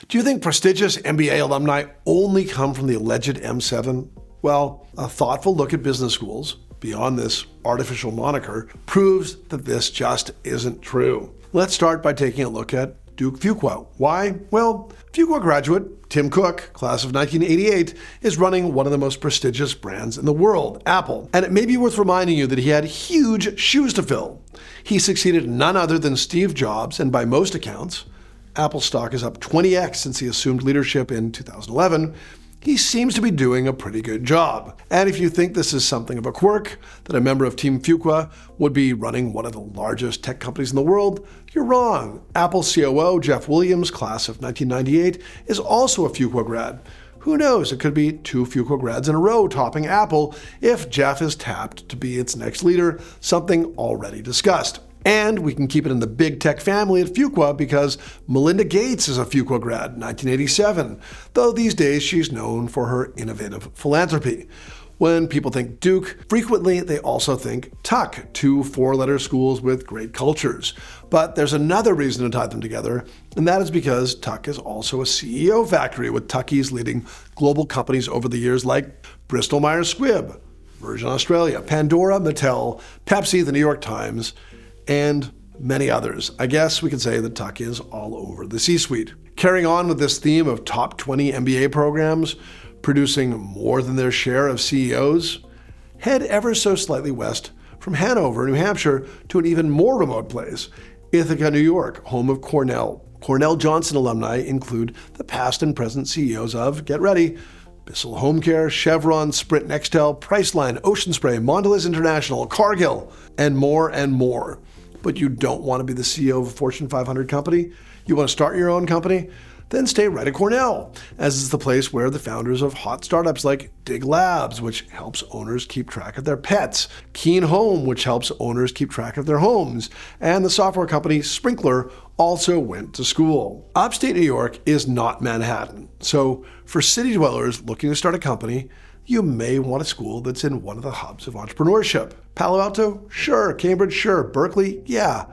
Do you think prestigious MBA alumni only come from the alleged M7? Well, a thoughtful look at business schools, beyond this artificial moniker, proves that this just isn't true. Let's start by taking a look at Duke Fuqua. Why? Well, Fuqua graduate Tim Cook, class of 1988, is running one of the most prestigious brands in the world, Apple. And it may be worth reminding you that he had huge shoes to fill. He succeeded none other than Steve Jobs, and by most accounts, Apple stock is up 20x since he assumed leadership in 2011. He seems to be doing a pretty good job. And if you think this is something of a quirk, that a member of Team Fuqua would be running one of the largest tech companies in the world, you're wrong. Apple COO Jeff Williams, class of 1998, is also a Fuqua grad. Who knows, it could be 2 Fuqua grads in a row topping Apple if Jeff is tapped to be its next leader, something already discussed. And we can keep it in the big tech family at Fuqua because Melinda Gates is a Fuqua grad, 1987, though these days she's known for her innovative philanthropy. When people think Duke, frequently they also think Tuck, 2 4-letter schools with great cultures. But there's another reason to tie them together, and that is because Tuck is also a CEO factory, with Tuckies leading global companies over the years like Bristol Myers Squibb, Virgin Australia, Pandora, Mattel, Pepsi, the New York Times, and many others. I guess we could say that Tuck is all over the C-suite. Carrying on with this theme of top 20 MBA programs producing more than their share of CEOs, head ever so slightly west from Hanover, New Hampshire, to an even more remote place, Ithaca, New York, home of Cornell. Cornell Johnson alumni include the past and present CEOs of, get ready, Bissell Home Care, Chevron, Sprint Nextel, Priceline, Ocean Spray, Mondelez International, Cargill, and more and more. But you don't want to be the CEO of a Fortune 500 company? You want to start your own company? Then stay right at Cornell, as is the place where the founders of hot startups like Dig Labs, which helps owners keep track of their pets, Keen Home, which helps owners keep track of their homes, and the software company Sprinkler also went to school. Upstate New York is not Manhattan, so for city dwellers looking to start a company, you may want a school that's in one of the hubs of entrepreneurship. Palo Alto? Sure. Cambridge? Sure. Berkeley? Yeah.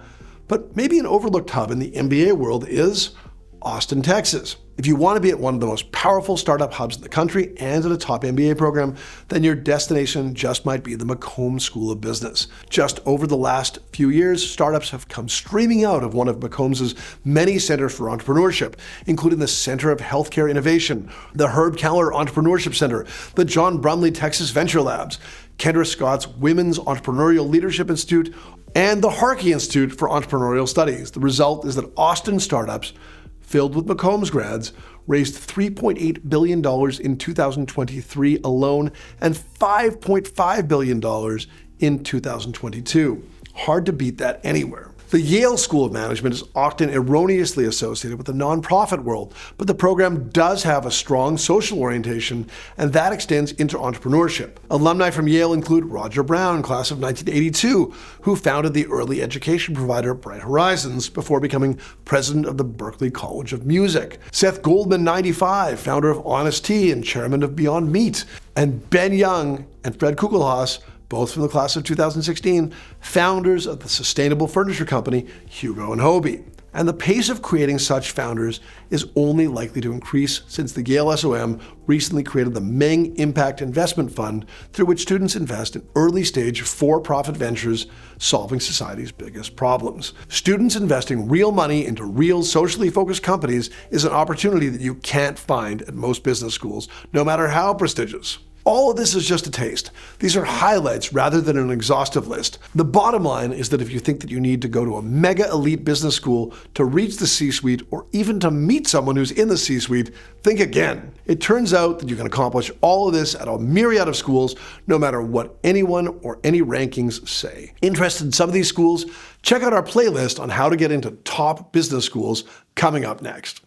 But maybe an overlooked hub in the MBA world is Austin, Texas. If you want to be at one of the most powerful startup hubs in the country and at a top MBA program, then your destination just might be the McCombs School of Business. Just over the last few years, startups have come streaming out of one of McCombs' many centers for entrepreneurship, including the Center of Healthcare Innovation, the Herb Keller Entrepreneurship Center, the John Brumley Texas Venture Labs, Kendra Scott's Women's Entrepreneurial Leadership Institute, and the Harkey Institute for Entrepreneurial Studies. The result is that Austin startups filled with McCombs grads, raised $3.8 billion in 2023 alone and $5.5 billion in 2022. Hard to beat that anywhere. The Yale School of Management is often erroneously associated with the nonprofit world, but the program does have a strong social orientation, and that extends into entrepreneurship. Alumni from Yale include Roger Brown, class of 1982, who founded the early education provider Bright Horizons before becoming president of the Berklee College of Music. Seth Goldman, 95, founder of Honest Tea and chairman of Beyond Meat. And Ben Young and Fred Kugelhaus, both from the class of 2016, founders of the sustainable furniture company Hugo & Hobie. And the pace of creating such founders is only likely to increase since the Yale SOM recently created the Meng Impact Investment Fund, through which students invest in early-stage for-profit ventures solving society's biggest problems. Students investing real money into real socially focused companies is an opportunity that you can't find at most business schools, no matter how prestigious. All of this is just a taste. These are highlights rather than an exhaustive list. The bottom line is that if you think that you need to go to a mega elite business school to reach the C-suite or even to meet someone who's in the C-suite, think again. It turns out that you can accomplish all of this at a myriad of schools, no matter what anyone or any rankings say. Interested in some of these schools? Check out our playlist on how to get into top business schools coming up next.